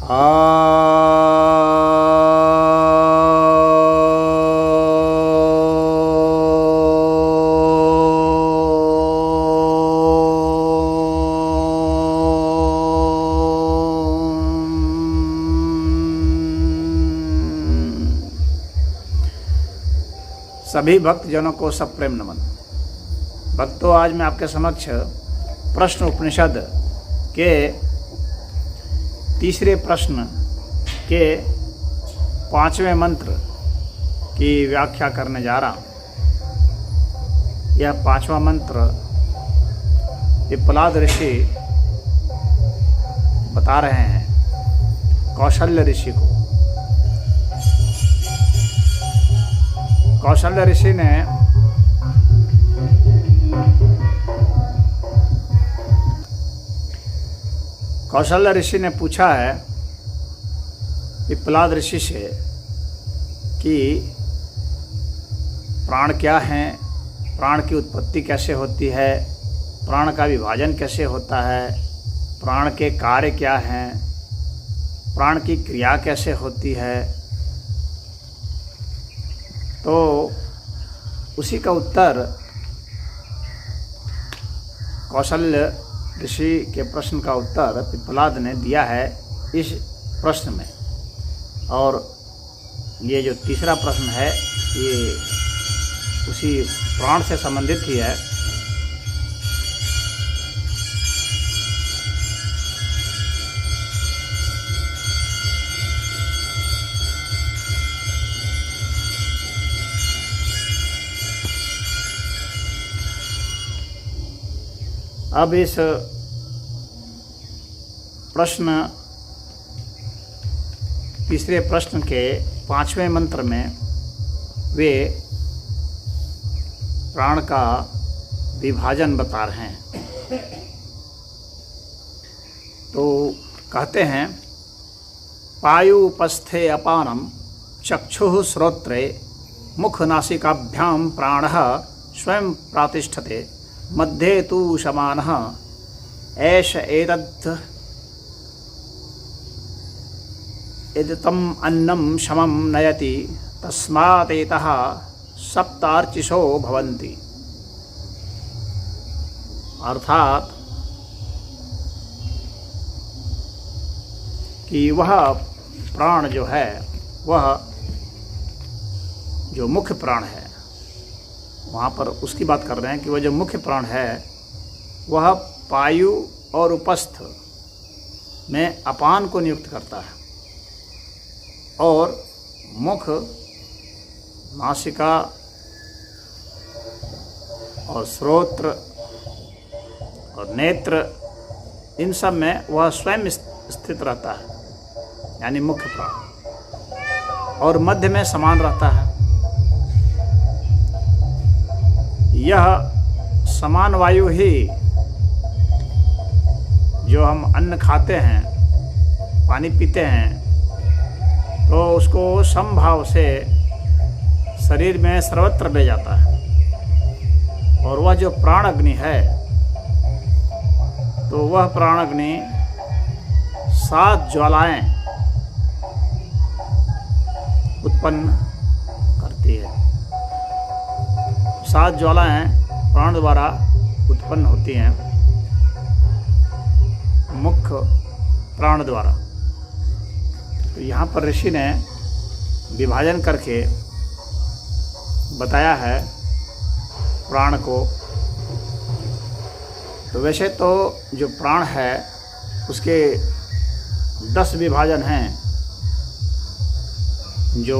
सभी भक्तजनों को सप्रेम नमन। भक्तों, आज मैं आपके समक्ष प्रश्न उपनिषद के तीसरे प्रश्न के 5वें मंत्र की व्याख्या करने जा रहा हूँ। यह 5वां मंत्र पिप्पलाद ऋषि बता रहे हैं कौशल्य ऋषि को। कौशल्य ऋषि ने पूछा है पिप्पलाद ऋषि से कि प्राण क्या हैं, प्राण की उत्पत्ति कैसे होती है, प्राण का विभाजन कैसे होता है, प्राण के कार्य क्या हैं, प्राण की क्रिया कैसे होती है। तो उसी का उत्तर कौशल्य ऋषि के प्रश्न का उत्तर पिप्पलाद ने दिया है इस प्रश्न में। और ये जो तीसरा प्रश्न है ये उसी प्राण से संबंधित ही है। अब इस प्रश्न तीसरे प्रश्न के 5वें मंत्र में वे प्राण का विभाजन बता रहे हैं। तो कहते हैं पायुपस्थे अपानम चक्षुः श्रोत्रे मुख नासिकाभ्याम प्राणः स्वयं प्रातिष्ठते मध्ये तु शमानः एष एतम् अन्नं शमं नयति तस्मादेतः सप्तार्चिषो भवन्ति। अर्थात कि वह प्राण जो है, वह जो मुख्य प्राण है, वहाँ पर उसकी बात कर रहे हैं कि वह जो मुख्य प्राण है वह पायु और उपस्थ में अपान को नियुक्त करता है और मुख, नासिका और श्रोत्र और नेत्र, इन सब में वह स्वयं स्थित रहता है, यानी मुख्य प्राण, और मध्य में समान रहता है। यह समान वायु ही जो हम अन्न खाते हैं, पानी पीते हैं, तो उसको समभाव से शरीर में सर्वत्र ले जाता है। और वह जो प्राण अग्नि है, तो वह प्राण अग्नि 7 ज्वालाएं उत्पन्न करती है। 7 ज्वालाएं प्राण द्वारा उत्पन्न होती हैं, मुख्य प्राण द्वारा। तो यहाँ पर ऋषि ने विभाजन करके बताया है प्राण को। तो वैसे तो जो प्राण है उसके 10 विभाजन हैं, जो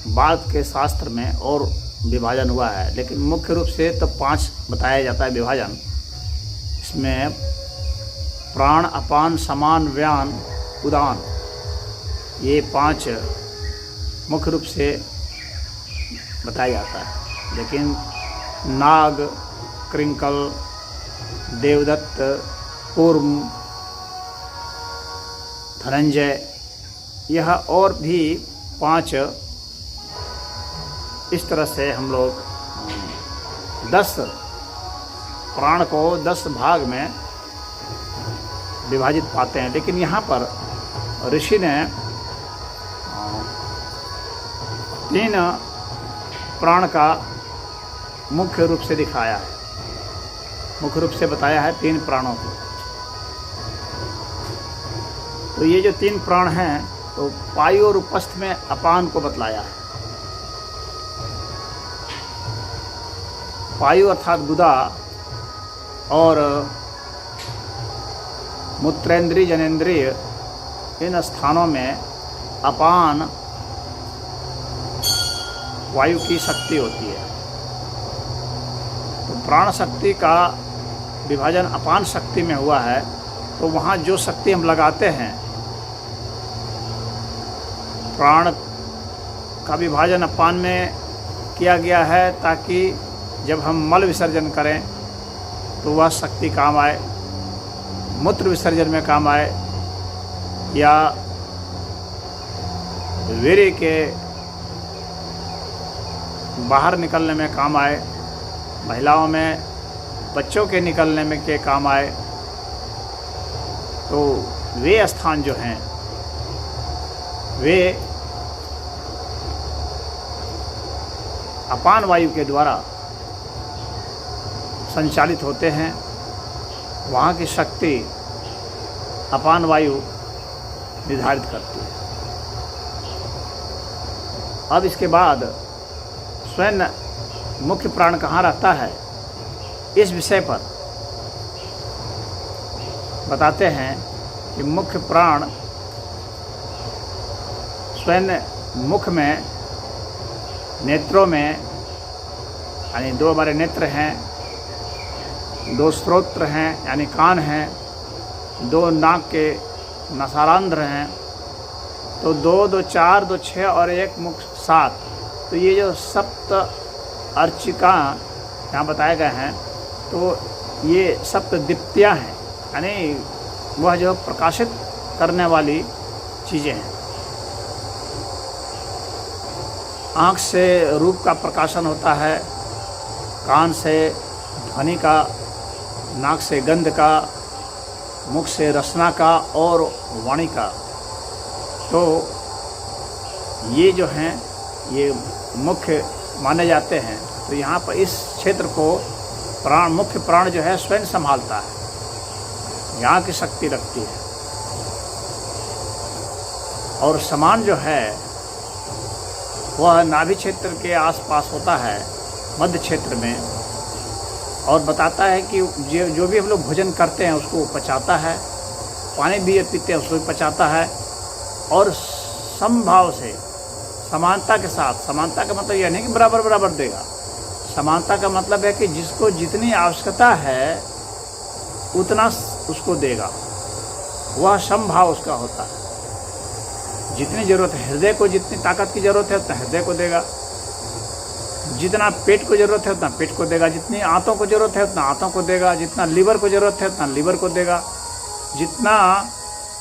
बाद के शास्त्र में और विभाजन हुआ है, लेकिन मुख्य रूप से तो 5 बताया जाता है विभाजन। इसमें प्राण, अपान, समान, व्यान, उदान, ये 5 मुख्य रूप से बताया जाता है। लेकिन नाग, कृंकल, देवदत्त, कूर्म, धनंजय, यह और भी 5 इस तरह से हम लोग 10 प्राण को 10 भाग में विभाजित पाते हैं, लेकिन यहाँ पर ऋषि ने 3 प्राण का मुख्य रूप से दिखाया है, मुख्य रूप से बताया है 3 प्राणों को। तो ये जो 3 प्राण हैं, तो वायु और उपस्थ में अपान को बतलाया है। वायु अर्थात गुदा और मूत्रेंद्रिय जनेंद्रिय, इन स्थानों में अपान वायु की शक्ति होती है। तो प्राण शक्ति का विभाजन अपान शक्ति में हुआ है, तो वहाँ जो शक्ति हम लगाते हैं, प्राण का विभाजन अपान में किया गया है ताकि जब हम मल विसर्जन करें तो वह शक्ति काम आए, मूत्र विसर्जन में काम आए, या वीर्य के बाहर निकलने में काम आए, महिलाओं में बच्चों के निकलने में के काम आए। तो वे स्थान जो हैं वे अपान वायु के द्वारा संचालित होते हैं। वहाँ की शक्ति अपान वायु निर्धारित करती है। अब इसके बाद स्वयं मुख्य प्राण कहाँ रहता है, इस विषय पर बताते हैं कि मुख्य प्राण स्वयं मुख में, नेत्रों में, यानी 2 हमारे नेत्र हैं, 2 श्रोत्र हैं यानी कान हैं, 2 नाक के नसारंध्र हैं, तो 2, 2, 4, 2, 6 और 1 मुख 7। तो ये जो सप्त अर्चिका यहाँ बताए गए हैं, तो ये सप्त दीप्तियाँ हैं, यानी वह जो प्रकाशित करने वाली चीज़ें हैं। आँख से रूप का प्रकाशन होता है, कान से ध्वनि का, नाक से गंध का, मुख से रसना का और वाणी का। तो ये जो हैं ये मुख्य माने जाते हैं। तो यहाँ पर इस क्षेत्र को प्राण, मुख्य प्राण जो है स्वयं संभालता है, यहाँ की शक्ति रखती है। और समान जो है वह नाभि क्षेत्र के आसपास होता है, मध्य क्षेत्र में, और बताता है कि जो भी हम लोग भोजन करते हैं उसको पचाता है, पानी भी पीते हैं उसको भी पचाता है, और समभाव से, समानता के साथ। समानता का मतलब यह नहीं कि बराबर बराबर देगा, समानता का मतलब है कि जिसको जितनी आवश्यकता है उतना उसको देगा, वह समभाव उसका होता है। जितनी ज़रूरत है, हृदय को जितनी ताकत की ज़रूरत है उतना हृदय को देगा, जितना पेट को ज़रूरत है उतना पेट को देगा, जितनी आंतों को ज़रूरत है उतना आंतों को देगा, जितना लीवर को ज़रूरत है उतना लीवर को देगा, जितना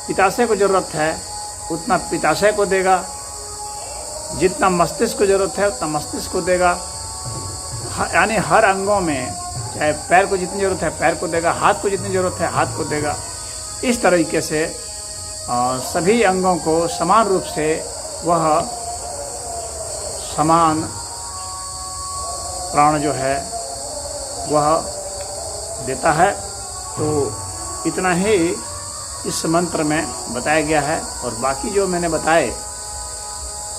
पित्ताशय को ज़रूरत है उतना पित्ताशय को देगा, जितना मस्तिष्क को ज़रूरत है उतना मस्तिष्क को देगा। यानी हर अंगों में, चाहे पैर को जितनी ज़रूरत है पैर को देगा, हाथ को जितनी ज़रूरत है हाथ को देगा। इस तरीके से सभी अंगों को समान रूप से वह समान प्राण जो है वह देता है। तो इतना ही इस मंत्र में बताया गया है, और बाकी जो मैंने बताए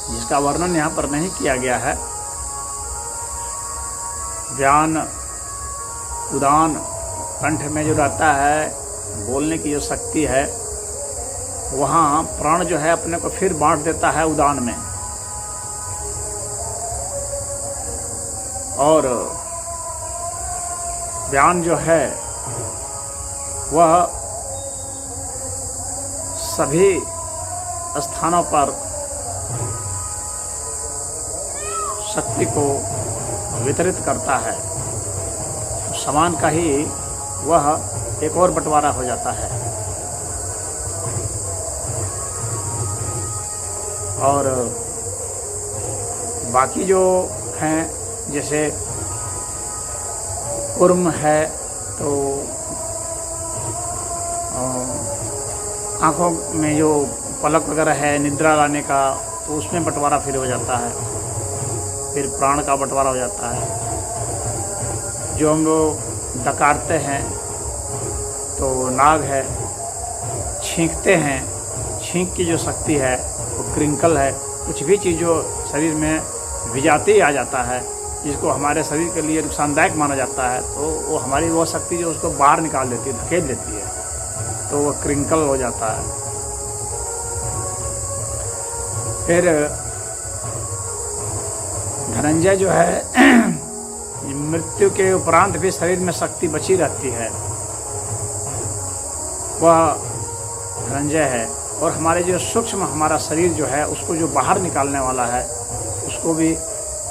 जिसका वर्णन यहाँ पर नहीं किया गया है, व्यान, उदान, कंठ में जो रहता है, बोलने की जो शक्ति है, वहाँ प्राण जो है अपने को फिर बांट देता है उदान में, और व्यान जो है वह सभी स्थानों पर शक्ति को वितरित करता है। समान का ही वह एक और बंटवारा हो जाता है। और बाकी जो हैं, जैसे कुर्म है तो आँखों में जो पलक वगैरह है, निद्रा लाने का, तो उसमें बंटवारा फिर हो जाता है। फिर प्राण का बंटवारा हो जाता है। जो हम लोग डकारते हैं तो नाग है, छींकते हैं, छींक की जो शक्ति है वो क्रिंकल है। कुछ भी चीज़ जो शरीर में विजाती आ जाता है, जिसको हमारे शरीर के लिए नुकसानदायक माना जाता है, तो वो हमारी वो शक्ति जो उसको बाहर निकाल देती है, धकेल देती है, तो वो क्रिंकल हो जाता है। फिर धनंजय जो है मृत्यु के उपरांत भी शरीर में शक्ति बची रहती है, वह धनंजय है। और हमारे जो सूक्ष्म हमारा शरीर जो है उसको जो बाहर निकालने वाला है, उसको भी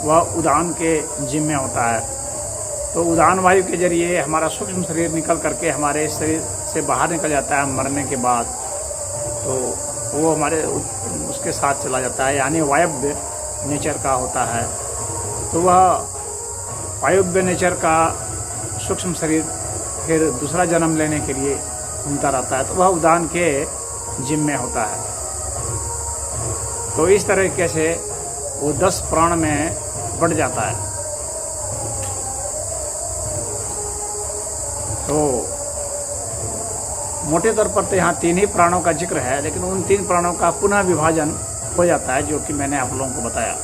वह उदान के जिम्मे होता है। तो उदान वायु के जरिए हमारा सूक्ष्म शरीर निकल करके हमारे शरीर से बाहर निकल जाता है मरने के बाद, तो वो हमारे उसके साथ चला जाता है, यानी वायव्य नेचर का होता है। तो वह वायव्य नेचर का सूक्ष्म शरीर फिर दूसरा जन्म लेने के लिए घूमता रहता है, तो वह उदान के जिम्मे होता है। तो इस तरीके से वो 10 प्राण में बढ़ जाता है। तो मोटे तौर पर तो यहाँ 3 ही प्राणों का जिक्र है, लेकिन उन 3 प्राणों का पुनः विभाजन हो जाता है, जो कि मैंने आप लोगों को बताया।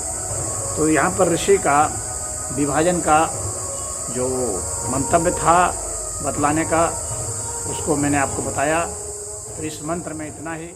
तो यहाँ पर ऋषि का विभाजन का जो मंतव्य था बतलाने का, उसको मैंने आपको बताया। तो इस मंत्र में इतना ही।